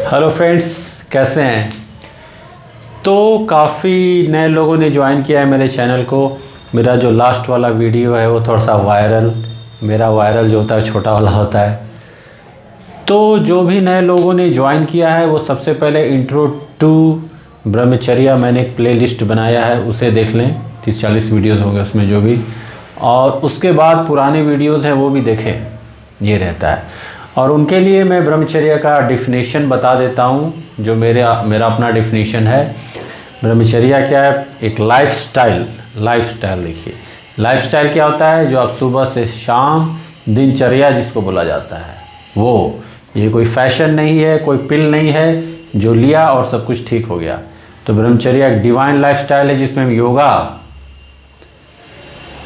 Hello friends, कैसे हैं। तो काफ़ी नए लोगों ने ज्वाइन किया है मेरे चैनल को। मेरा जो लास्ट वाला वीडियो है वो थोड़ा सा वायरल, मेरा वायरल जो होता है छोटा वाला होता है। तो जो भी नए लोगों ने ज्वाइन किया है वो सबसे पहले इंट्रो टू ब्रह्मचर्या मैंने एक प्लेलिस्ट बनाया है, उसे देख लें। 30-40 वीडियोज़ होंगे उसमें जो भी, और उसके बाद पुराने वीडियोज़ हैं वो भी देखें, ये रहता है। और उनके लिए मैं ब्रह्मचर्य का डिफिनीशन बता देता हूँ, जो मेरा अपना डिफिनीशन है। ब्रह्मचर्य क्या है? एक लाइफस्टाइल देखिए, लाइफस्टाइल क्या होता है? जो आप सुबह से शाम दिनचर्या जिसको बोला जाता है वो, ये कोई फैशन नहीं है, कोई पिल नहीं है जो लिया और सब कुछ ठीक हो गया। तो ब्रह्मचर्य एक डिवाइन लाइफस्टाइल है जिसमें हम योगा,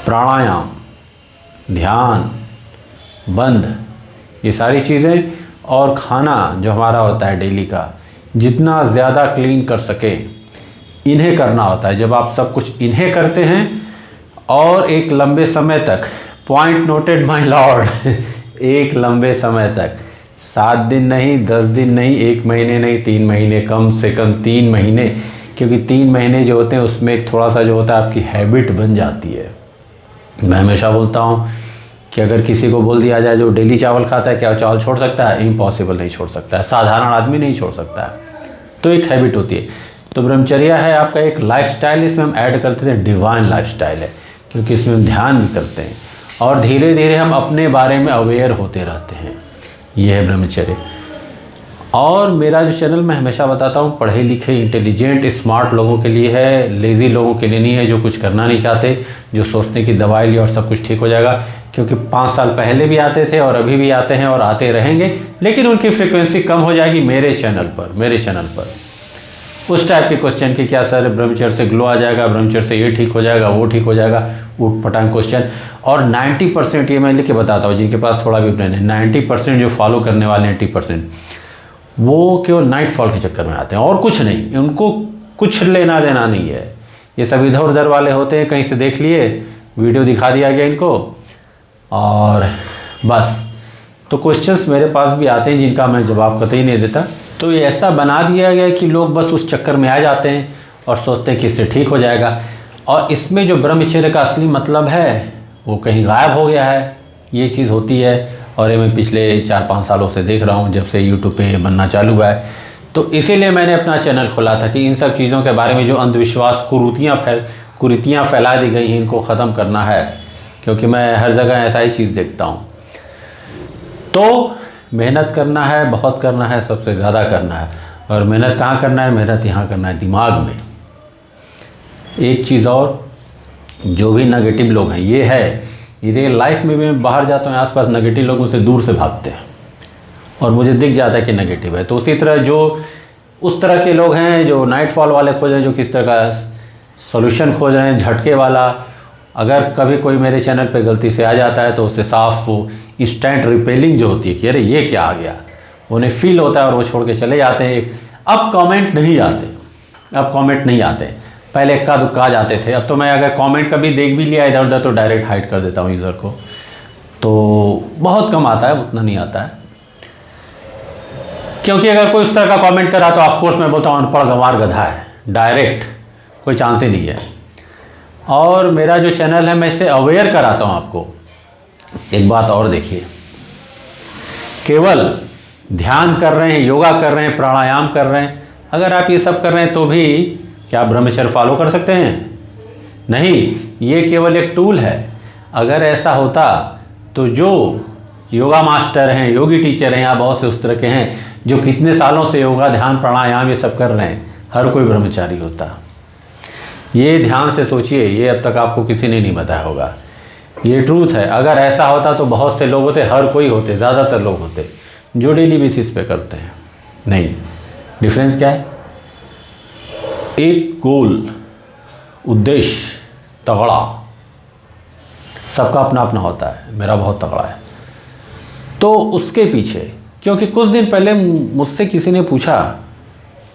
प्राणायाम, ध्यान, बंध, ये सारी चीज़ें, और खाना जो हमारा होता है डेली का, जितना ज़्यादा क्लीन कर सके इन्हें करना होता है। जब आप सब कुछ इन्हें करते हैं और एक लंबे समय तक, पॉइंट नोटेड माय लॉर्ड, एक लंबे समय तक, 7 दिन नहीं, 10 दिन नहीं, 1 महीने नहीं, 3 महीने, कम से कम 3 महीने, क्योंकि 3 महीने जो होते हैं उसमें एक थोड़ा सा जो होता है आपकी हैबिट बन जाती है। मैं हमेशा बोलता हूँ कि अगर किसी को बोल दिया जाए जो डेली चावल खाता है, क्या चावल छोड़ सकता है? इम्पॉसिबल, नहीं छोड़ सकता है, साधारण आदमी नहीं छोड़ सकता है। तो एक हैबिट होती है। तो ब्रह्मचर्या है आपका एक लाइफस्टाइल, इसमें हम ऐड करते हैं डिवाइन लाइफस्टाइल है, क्योंकि इसमें हम ध्यान भी करते हैं और धीरे धीरे हम अपने बारे में अवेयर होते रहते हैं। ये है ब्रह्मचर्य। और मेरा जो चैनल मैं हमेशा बताता हूँ, पढ़े लिखे इंटेलिजेंट स्मार्ट लोगों के लिए है, लेज़ी लोगों के लिए नहीं है, जो कुछ करना नहीं चाहते, जो सोचते हैं कि दवाई ली और सब कुछ ठीक हो जाएगा। क्योंकि 5 साल पहले भी आते थे और अभी भी आते हैं और आते रहेंगे, लेकिन उनकी फ्रीक्वेंसी कम हो जाएगी मेरे चैनल पर। उस टाइप के क्वेश्चन कि क्या सर ब्रह्मचर्य से ग्लो आ जाएगा, ब्रह्मचर्य से ये ठीक हो जाएगा, वो ठीक हो जाएगा, ऊट पटांग क्वेश्चन। और 90% ये मैं लिख के बताता हूँ, जिनके पास थोड़ा भी ब्रेन है, 90% जो फॉलो करने वाले हैं 80%, वो केवल नाइट फॉल के चक्कर में आते हैं और कुछ नहीं, उनको कुछ लेना देना नहीं है। ये सब इधर उधर वाले होते हैं, कहीं से देख लिए, वीडियो दिखा दिया गया इनको और बस। तो क्वेश्चंस मेरे पास भी आते हैं जिनका मैं जवाब कतई नहीं देता। तो ये ऐसा बना दिया गया कि लोग बस उस चक्कर में आ जाते हैं और सोचते हैं कि इससे ठीक हो जाएगा। और इसमें जो ब्रह्मचर्य का असली मतलब है वो कहीं गायब हो गया है। ये चीज़ होती है, और ये मैं पिछले 4-5 सालों से देख रहा हूँ, जब से यूट्यूब पे बनना चालू हुआ है। तो इसीलिए मैंने अपना चैनल खोला था कि इन सब चीज़ों के बारे में जो अंधविश्वास, कुरीतियाँ फैला दी गई हैं, इनको ख़त्म करना है, क्योंकि मैं हर जगह ऐसा ही चीज़ देखता हूँ। तो मेहनत करना है, बहुत करना है, सबसे ज़्यादा करना है। और मेहनत कहाँ करना है? मेहनत यहाँ करना है, दिमाग में। एक चीज़ और, जो भी नेगेटिव लोग हैं, ये है रियल लाइफ में भी मैं बाहर जाता हूँ, आसपास नेगेटिव लोगों से दूर से भागते हैं और मुझे दिख जाता है कि नेगेटिव है। तो उसी तरह जो उस तरह के लोग हैं जो नाइट फॉल वाले खोज रहे हैं, जो किस तरह का सॉल्यूशन खोज रहे हैं, झटके वाला, अगर कभी कोई मेरे चैनल पे गलती से आ जाता है तो उससे साफ वो इंस्टेंट रिपेलिंग जो होती है कि अरे ये क्या आ गया, उन्हें फील होता है और वो छोड़ के चले जाते हैं। अब कमेंट नहीं आते, पहले इक्का दुक्का जाते थे। अब तो मैं अगर कमेंट कभी देख भी लिया इधर उधर तो डायरेक्ट हाइड कर देता हूँ यूज़र को। तो बहुत कम आता है, उतना नहीं आता है, क्योंकि अगर कोई उस तरह का कमेंट करा तो ऑफकोर्स मैं बोलता हूँ अनपढ़ गंवार गधा है, डायरेक्ट कोई चांस ही नहीं है। और मेरा जो चैनल है मैं इससे अवेयर कराता हूँ आपको। एक बात और देखिए, केवल ध्यान कर रहे हैं, योगा कर रहे हैं, प्राणायाम कर रहे हैं, अगर आप ये सब कर रहे हैं तो भी क्या आप ब्रह्मचर्य फॉलो कर सकते हैं? नहीं, ये केवल एक टूल है। अगर ऐसा होता तो जो योगा मास्टर हैं, योगी टीचर हैं, या बहुत से उस तरह के हैं जो कितने सालों से योगा, ध्यान, प्राणायाम ये सब कर रहे हैं, हर कोई ब्रह्मचारी होता। ये ध्यान से सोचिए, ये अब तक आपको किसी ने नहीं बताया होगा, ये ट्रूथ है। अगर ऐसा होता तो बहुत से लोग होते, हर कोई होते, ज़्यादातर लोग होते जो डेली बेसिस पे करते हैं। नहीं, डिफरेंस क्या है? एक गोल, उद्देश्य तगड़ा, सबका अपना अपना होता है, मेरा बहुत तगड़ा है। तो उसके पीछे, क्योंकि कुछ दिन पहले मुझसे किसी ने पूछा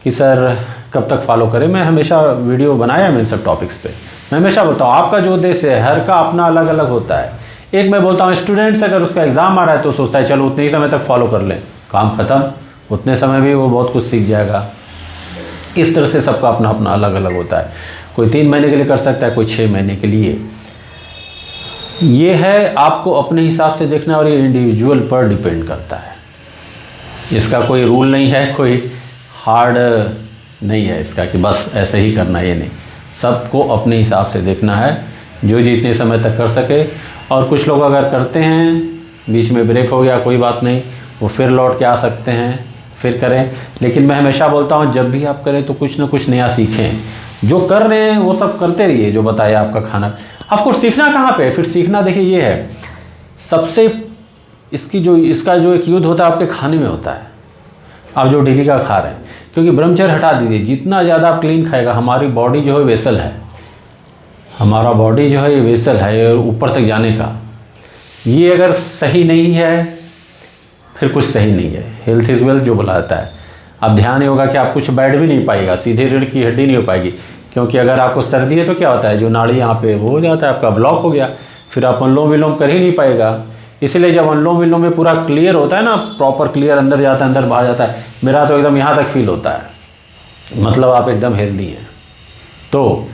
कि सर कब तक फॉलो करें, मैं हमेशा वीडियो बनाया मैं इन सब टॉपिक्स पे। मैं हमेशा बोलता हूँ आपका जो उद्देश्य है हर का अपना अलग अलग होता है। एक मैं बोलता हूँ स्टूडेंट्स अगर उसका एग्ज़ाम आ रहा है तो सोचता है चलो उतने ही समय तक फॉलो कर लें, काम ख़त्म, उतने समय भी वो बहुत कुछ सीख जाएगा। इस तरह से सबका अपना अपना अलग अलग होता है। कोई 3 महीने के लिए कर सकता है, कोई 6 महीने के लिए। ये है आपको अपने हिसाब से देखना, और ये इंडिविजुअल पर डिपेंड करता है। इसका कोई रूल नहीं है, कोई हार्ड नहीं है इसका कि बस ऐसे ही करना, ये नहीं। सबको अपने हिसाब से देखना है, जो जितने समय तक कर सके। और कुछ लोग अगर करते हैं, बीच में ब्रेक हो गया, कोई बात नहीं, वो फिर लौट के आ सकते हैं, फिर करें। लेकिन मैं हमेशा बोलता हूँ, जब भी आप करें तो कुछ ना कुछ नया सीखें। जो कर रहे हैं वो सब करते रहिए, जो बताया आपका खाना। आपको सीखना कहाँ पे है? फिर सीखना देखिए ये है, सबसे इसका जो एक युद्ध होता है आपके खाने में होता है। आप जो डेली का खा रहे हैं, क्योंकि ब्रह्मचर्य हटा दीजिए, जितना ज़्यादा आप क्लीन खाएगा, हमारी बॉडी जो है वेसल है, हमारा बॉडी जो है ये वेसल है ऊपर तक जाने का। ये अगर सही नहीं है फिर कुछ सही नहीं है। हेल्थ इज़ वेल्थ जो बोला जाता है। अब ध्यान ये होगा कि आप कुछ बैठ भी नहीं पाएगा, सीधे रीढ़ की हड्डी नहीं हो पाएगी, क्योंकि अगर आपको सर्दी है तो क्या होता है, जो नाड़ी यहाँ पे वो हो जाता है, आपका ब्लॉक हो गया, फिर आप अनुलोम विलोम कर ही नहीं पाएगा। इसलिए जब अनुलोम विलोम में पूरा क्लियर होता है ना, प्रॉपर क्लियर, अंदर जाता है, अंदर बाहर जाता है, मेरा तो एकदम यहाँ तक फील होता है, मतलब आप एकदम हेल्दी हैं। तो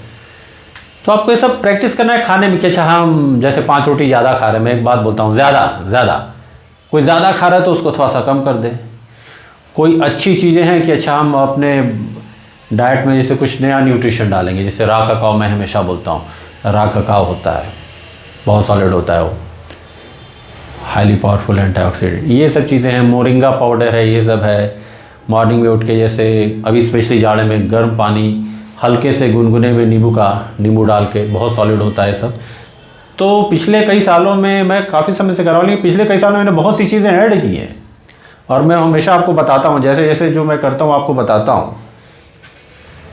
आपको ये सब प्रैक्टिस करना है खाने में कि अच्छा हम जैसे 5 रोटी ज़्यादा खा रहे हैं, मैं एक बात बोलता हूँ, ज़्यादा कोई ज़्यादा खा रहा है तो उसको थोड़ा सा कम कर दे। कोई अच्छी चीज़ें हैं कि अच्छा हम अपने डाइट में जैसे कुछ नया न्यूट्रिशन डालेंगे, जैसे रा ककाओ, मैं हमेशा बोलता हूँ रा ककाओ होता है, बहुत सॉलिड होता है, वो हाईली पावरफुल एंटीऑक्सीडेंट, ये सब चीज़ें हैं। मोरिंगा पाउडर है, ये सब है। मॉर्निंग में उठ के जैसे अभी स्पेशली जाड़े में गर्म पानी हल्के से गुनगुने में नींबू डाल के, बहुत सॉलिड होता है सब। तो पिछले कई सालों में, मैं काफ़ी समय से कर रहा हूँ, लेकिन पिछले कई सालों में मैंने बहुत सी चीज़ें ऐड की हैं, और मैं हमेशा आपको बताता हूँ, जैसे जैसे जो मैं करता हूँ आपको बताता हूँ।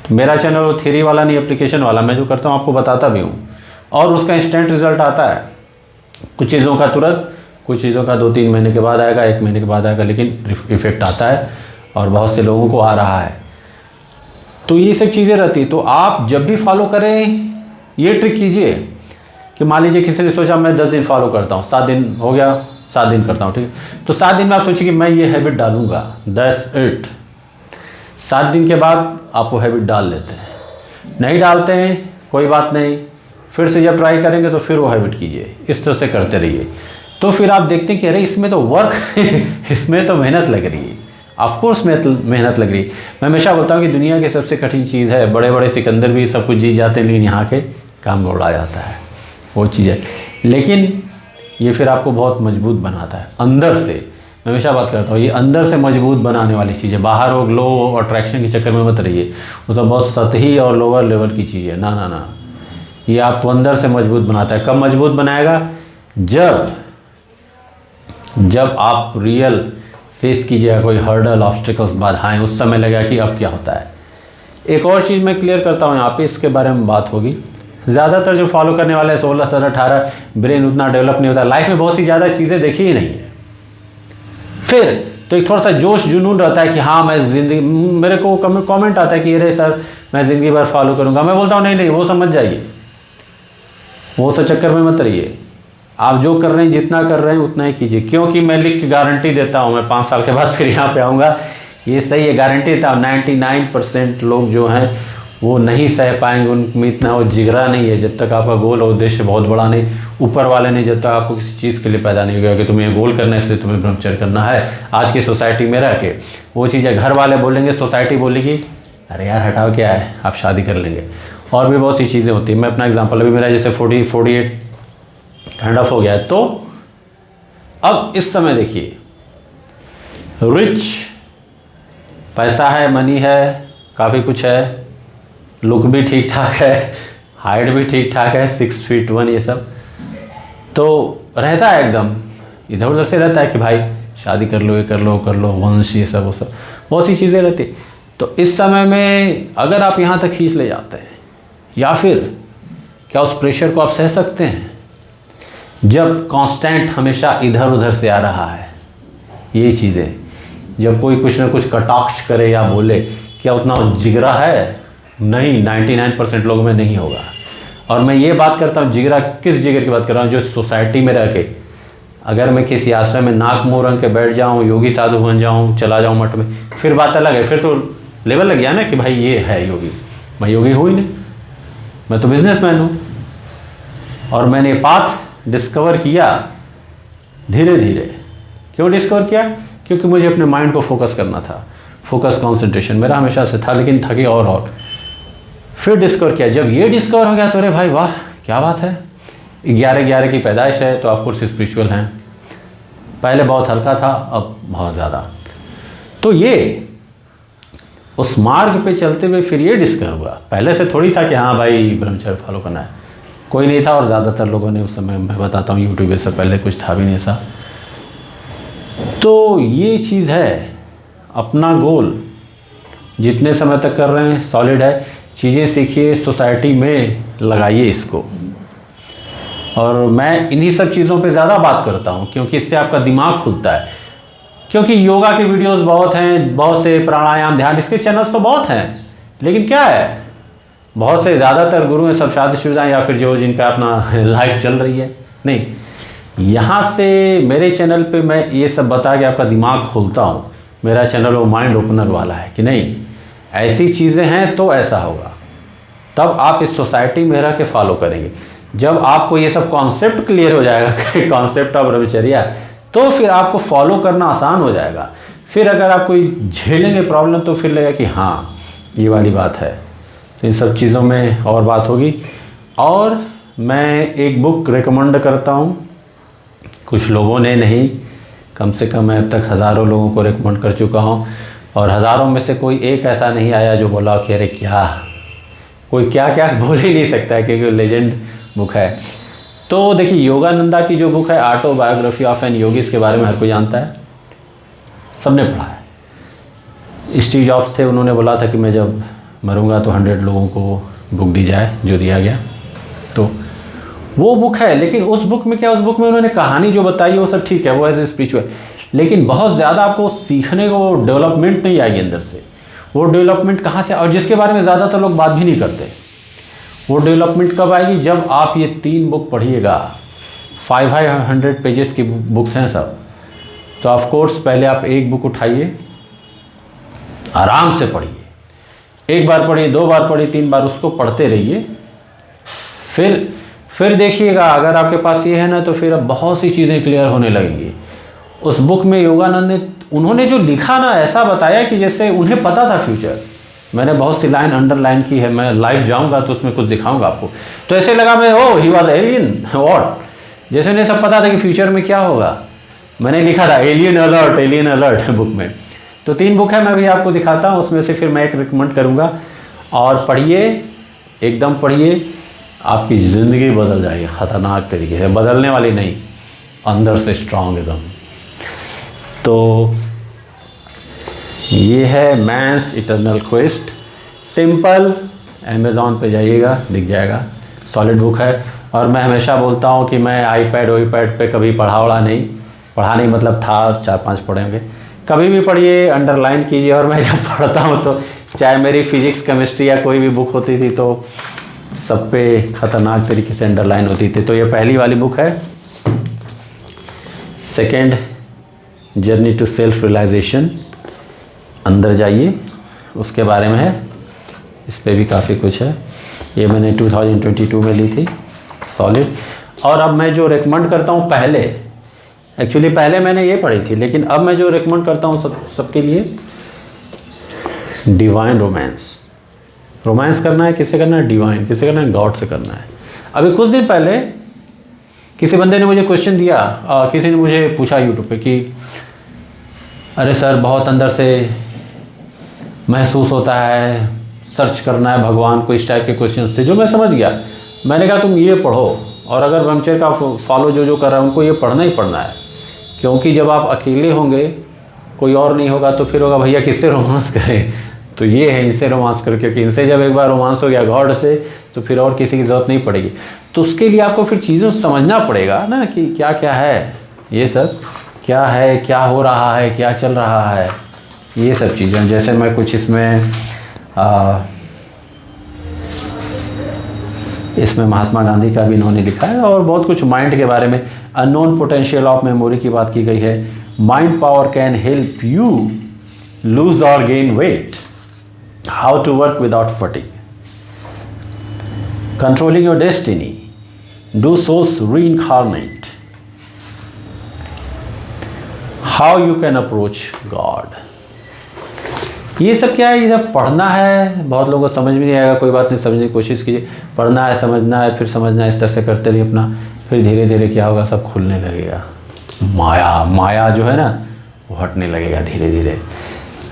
तो मेरा चैनल वो थ्योरी वाला नहीं, एप्लीकेशन वाला, मैं जो करता हूँ आपको बताता भी हूँ, और उसका इंस्टेंट रिजल्ट आता है। कुछ चीज़ों का तुरंत, कुछ चीज़ों का 2-3 महीने के बाद आएगा, 1 महीने के बाद आएगा, लेकिन इफेक्ट आता है, और बहुत से लोगों को आ रहा है। तो ये सब चीज़ें रहती। तो आप जब भी फॉलो करें, ये ट्रिक कीजिए कि मान लीजिए किसी ने सोचा मैं 10 दिन फॉलो करता हूँ, 7 दिन हो गया, 7 दिन करता हूँ, ठीक है। तो 7 दिन में आप सोचिए कि मैं ये हैबिट डालूंगा, 7 दिन के बाद आप वो हैबिट डाल लेते हैं। नहीं डालते हैं कोई बात नहीं, फिर से जब ट्राई करेंगे तो फिर वो हैबिट कीजिए, इस तरह से करते रहिए। तो फिर आप देखते हैं कि अरे इसमें तो वर्क इसमें तो मेहनत लग रही है। ऑफकोर्स मेहनत लग रही है। मैं हमेशा बोलता हूँ कि दुनिया की सबसे कठिन चीज़ है, बड़े बड़े सिकंदर भी सब कुछ जीत जाते हैं, लेकिन यहाँ के काम में उड़ा जाता है, वो चीज़ है। लेकिन ये फिर आपको बहुत मजबूत बनाता है अंदर से। मैं हमेशा बात करता हूँ, ये अंदर से मजबूत बनाने वाली चीज़ है। बाहर वो ग्लो और अट्रैक्शन के चक्कर में मत रहिए, वो सब बहुत सतही और लोअर लेवल की चीज़ है। ना ना ना, ये आपको अंदर से मजबूत बनाता है। कब मजबूत बनाएगा? जब आप रियल फेस कीजिएगा कोई हर्डल, ऑब्स्टिकल्स, बाधाएं, उस समय लगेगा कि अब क्या होता है। एक और चीज़ मैं क्लियर करता हूँ यहाँ पे, इसके बारे में बात होगी। ज़्यादातर जो फॉलो करने वाले 16, 17, 18, ब्रेन उतना डेवलप नहीं होता, लाइफ में बहुत सी ज़्यादा चीज़ें देखी ही नहीं है। फिर तो एक थोड़ा सा जोश जुनून रहता है कि हाँ मैं ज़िंदगी, मेरे को कमेंट आता है कि अरे सर मैं ज़िंदगी भर फॉलो करूँगा। मैं बोलता हूँ नहीं, वो समझ जाइए, वो सब चक्कर में मत रहिए। आप जो कर रहे हैं, जितना कर रहे हैं उतना ही कीजिए, क्योंकि मैं लिख के गारंटी देता हूँ, मैं 5 साल के बाद फिर यहाँ पे आऊँगा, ये सही है, गारंटी देता हूँ। 99% लोग जो हैं वो नहीं सह पाएंगे, उनमें इतना वो जिगरा नहीं है। जब तक आपका गोल और उद्देश्य बहुत बड़ा नहीं, ऊपर वाले ने जब तक आपको किसी चीज़ के लिए पैदा नहीं किया कि तुम्हें गोल करना है इसलिए तुम्हें ब्रह्मचर्य करना है, आज की सोसाइटी में रह के, वो चीज़ें घर वाले बोलेंगे, सोसाइटी बोलेगी अरे यार हटाओ क्या है, आप शादी कर लेंगे, और भी बहुत सी चीज़ें होती हैं। मैं अपना एग्जाम्पल, अभी मेरा जैसे 48 काइंड ऑफ हो गया है। तो अब इस समय देखिए, रिच, पैसा है, मनी है, काफ़ी कुछ है, लुक भी ठीक ठाक है, हाइट भी ठीक ठाक है, 6 फीट 1, ये सब तो रहता है, एकदम इधर उधर से रहता है कि भाई शादी कर लो, ये कर लो, वंश, ये सब वो सब बहुत सी चीज़ें रहती। तो इस समय में अगर आप यहाँ तक खींच ले जाते हैं, या फिर क्या उस प्रेशर को आप सह सकते हैं जब कांस्टेंट हमेशा इधर उधर से आ रहा है? ये चीज़ें जब कोई कुछ ना कुछ कटाक्ष करे या बोले, क्या उतना जिगरा है? नहीं, 99% लोगों में नहीं होगा। और मैं ये बात करता हूँ, जिगरा किस जिगर की बात कर रहा हूँ? जो सोसाइटी में रह के अगर मैं किसी आश्रम में नाक मुंह रंग के बैठ जाऊँ, योगी साधु बन जाऊँ, चला जाऊँ मठ में, फिर बात अलग है, फिर तो लेवल लग गया ना कि भाई ये है योगी। मैं योगी हूँ ही नहीं, मैं तो बिजनेसमैन हूँ। और मैंने पाथ डिस्कवर किया धीरे धीरे। क्यों डिस्कवर किया? क्योंकि मुझे अपने माइंड को फोकस करना था। फोकस कंसंट्रेशन मेरा हमेशा से था, लेकिन थके और फिर डिस्कवर किया। जब ये डिस्कवर हो गया तो अरे भाई वाह क्या बात है, 11/11 की पैदाइश है तो ऑफकोर्स स्पिरिचुअल हैं। पहले बहुत हल्का था, अब बहुत ज़्यादा। तो ये उस मार्ग पे चलते हुए फिर ये डिस्कवर हुआ। पहले से थोड़ी था कि हाँ भाई ब्रह्मचर्य फॉलो करना है, कोई नहीं था। और ज़्यादातर लोगों ने उस समय, मैं बताता हूँ, यूट्यूब से पहले कुछ था भी नहीं ऐसा। तो ये चीज़ है, अपना गोल जितने समय तक कर रहे हैं सॉलिड है। चीज़ें सीखिए, सोसाइटी में लगाइए इसको। और मैं इन्हीं सब चीज़ों पे ज़्यादा बात करता हूँ क्योंकि इससे आपका दिमाग खुलता है। क्योंकि योगा के वीडियोस बहुत हैं, बहुत से प्राणायाम, ध्यान, इसके चैनल्स तो बहुत हैं, लेकिन क्या है, बहुत से ज़्यादातर गुरु हैं सब शादीशुदा या फिर जो जिनका अपना लाइफ चल रही है। नहीं, यहाँ से मेरे चैनल पे मैं ये सब बता के आपका दिमाग खोलता हूँ। मेरा चैनल वो माइंड ओपनर वाला है कि नहीं ऐसी चीज़ें हैं तो ऐसा होगा, तब आप इस सोसाइटी में रह के फॉलो करेंगे। जब आपको ये सब कॉन्सेप्ट क्लियर हो जाएगा कॉन्सेप्ट ऑफ ब्रह्मचर्या, तो फिर आपको फॉलो करना आसान हो जाएगा। फिर अगर आप कोई झेलेंगे प्रॉब्लम तो फिर लगेगा कि हाँ ये वाली बात है। तो इन सब चीज़ों में और बात होगी। और मैं एक बुक रिकमेंड करता हूँ, कुछ लोगों ने नहीं, कम से कम मैं अब तक हज़ारों लोगों को रिकमेंड कर चुका हूँ और हज़ारों में से कोई एक ऐसा नहीं आया जो बोला कि अरे क्या, कोई क्या क्या बोल ही नहीं सकता है क्योंकि लेजेंड बुक है। तो देखिए योगानंदा की जो बुक है ऑटोबायोग्राफी ऑफ एन योगी, इसके बारे में हर कोई जानता है, सबने पढ़ा है। स्टीव जॉब्स थे, उन्होंने बोला था कि मैं जब मरूंगा तो 100 लोगों को बुक दी जाए, जो दिया गया। तो वो बुक है, लेकिन उस बुक में क्या, उस बुक में उन्होंने कहानी जो बताई वो सब ठीक है, वो एज ए स्पिरिचुअल, लेकिन बहुत ज़्यादा आपको सीखने को डेवलपमेंट नहीं आई अंदर से। वो डेवलपमेंट कहाँ से, और जिसके बारे में ज़्यादातर लोग बात भी नहीं करते, वो डेवलपमेंट कब आएगी, जब आप ये 3 बुक पढ़िएगा। 500 पेजेस की बुक्स हैं सब। तो ऑफ कोर्स पहले आप एक बुक उठाइए, आराम से पढ़िए, एक बार पढ़िए, 2 बार पढ़िए, 3 बार उसको पढ़ते रहिए। फिर देखिएगा अगर आपके पास ये है ना, तो फिर अब बहुत सी चीज़ें क्लियर होने लगेंगी। उस बुक में योगानंद ने, उन्होंने जो लिखा ना, ऐसा बताया कि जैसे उन्हें पता था फ्यूचर। मैंने बहुत सी लाइन अंडरलाइन की है, मैं लाइव जाऊंगा तो उसमें कुछ दिखाऊंगा आपको। तो ऐसे लगा मैं ही वॉज एलियन व्हाट, जैसे उन्हें सब पता था कि फ्यूचर में क्या होगा। मैंने लिखा था एलियन अलर्ट बुक में। तो 3 बुक है, मैं भी आपको दिखाता हूँ, उसमें से फिर मैं एक रिकमेंड करूँगा। और पढ़िए, एकदम पढ़िए, आपकी ज़िंदगी बदल जाएगी ख़तरनाक तरीके से, बदलने वाली नहीं, अंदर से स्ट्रांग एकदम। तो ये है man's eternal quest, simple, Amazon पे जाइएगा दिख जाएगा, सॉलिड बुक है। और मैं हमेशा बोलता हूँ कि मैं आईपैड पे कभी पढ़ा नहीं मतलब था 4-5 पढ़े होंगे, कभी भी पढ़िए, अंडरलाइन कीजिए। और मैं जब पढ़ता हूँ तो चाहे मेरी फिजिक्स, केमिस्ट्री या कोई भी बुक होती थी तो सब पे ख़तरनाक तरीके से अंडरलाइन होती थी। तो ये पहली वाली बुक है। Second, journey to self realisation, अंदर जाइए, उसके बारे में है, इस पे भी काफ़ी कुछ है। ये मैंने 2022 में ली थी, सॉलिड। और अब मैं जो रिकमेंड करता हूँ, पहले मैंने ये पढ़ी थी, लेकिन अब मैं जो रिकमेंड करता हूँ सबके लिए, डिवाइन रोमांस करना है, किससे करना है, डिवाइन, किससे करना है, गॉड से करना है। अभी कुछ दिन पहले किसी बंदे ने मुझे क्वेश्चन दिया, किसी ने मुझे पूछा यूट्यूब पे कि अरे सर बहुत अंदर से महसूस होता है, सर्च करना है भगवान को, इस टाइप के क्वेश्चंस थे, जो मैं समझ गया। मैंने कहा तुम ये पढ़ो, और अगर ब्रह्मचर्य का फॉलो जो कर रहा है उनको ये पढ़ना ही पढ़ना है। क्योंकि जब आप अकेले होंगे, कोई और नहीं होगा, तो फिर होगा भैया किससे रोमांस करें, तो ये है इनसे रोमांस करो, क्योंकि इनसे जब एक बार रोमांस हो गया गॉड से, तो फिर और किसी की ज़रूरत नहीं पड़ेगी। तो उसके लिए आपको फिर चीज़ों समझना पड़ेगा ना कि क्या क्या है, ये सब क्या है, क्या हो रहा है, क्या चल रहा है, ये सब चीज़ें। जैसे मैं कुछ इसमें महात्मा गांधी का भी इन्होंने लिखा है, और बहुत कुछ माइंड के बारे में। अननोन पोटेंशियल ऑफ मेमोरी की बात की गई है। Mind power can help you lose or gain weight. How to work without fatigue. Controlling your destiny, do souls reincarnate. How you can approach God. ये सब क्या है, ये सब पढ़ना है। बहुत लोगों को समझ में नहीं आएगा, कोई बात नहीं, समझने की कोशिश कीजिए। पढ़ना है, समझना है, फिर समझना है, इस तरह से करते रहिए अपना। फिर धीरे धीरे क्या होगा, सब खुलने लगेगा। माया जो है ना, वो हटने लगेगा धीरे धीरे।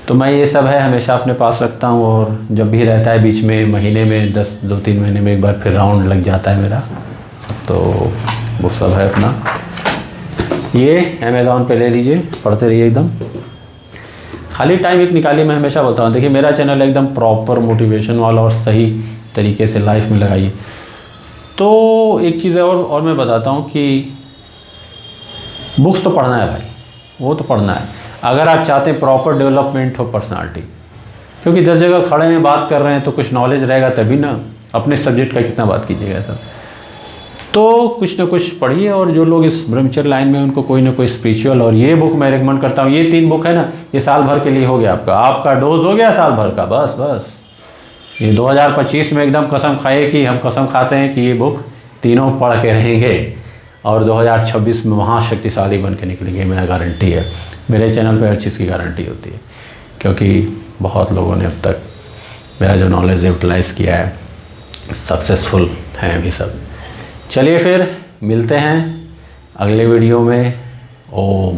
तो मैं ये सब है हमेशा अपने पास रखता हूँ, और जब भी रहता है बीच में, महीने में 2-3 महीने में एक बार फिर राउंड लग जाता है मेरा, तो वो सब है अपना। ये अमेज़ॉन पे ले लीजिए, पढ़ते रहिए एकदम। खाली टाइम एक निकालिए। मैं हमेशा बोलता हूँ, देखिए मेरा चैनल एकदम प्रॉपर मोटिवेशन वाला और सही तरीके से लाइफ में लगाइए। तो एक चीज़ है और मैं बताता हूँ कि बुक्स तो पढ़ना है भाई, वो तो पढ़ना है अगर आप चाहते हैं प्रॉपर डेवलपमेंट हो पर्सनालिटी। क्योंकि 10 जगह खड़े हैं, बात कर रहे हैं, तो कुछ नॉलेज रहेगा तभी ना। अपने सब्जेक्ट का कितना बात कीजिएगा सर। तो कुछ ना कुछ पढ़िए। और जो लोग इस ब्रह्मचर्य लाइन में, उनको कोई ना कोई स्पिरिचुअल, और ये बुक मैं रिकमेंड करता हूँ। ये 3 बुक है ना, ये साल भर के लिए हो गया आपका डोज हो गया साल भर का। बस ये 2025 में एकदम कसम खाइए कि हम कसम खाते हैं कि ये बुक तीनों पढ़ के रहेंगे, और 2026 में वहाँ शक्तिशाली बन के निकलेंगे। मेरा गारंटी है। मेरे चैनल पे हर चीज़ की गारंटी होती है, क्योंकि बहुत लोगों ने अब तक मेरा जो नॉलेज यूटिलाइज़ किया है, सक्सेसफुल हैं अभी सब। चलिए फिर मिलते हैं अगले वीडियो में। ओम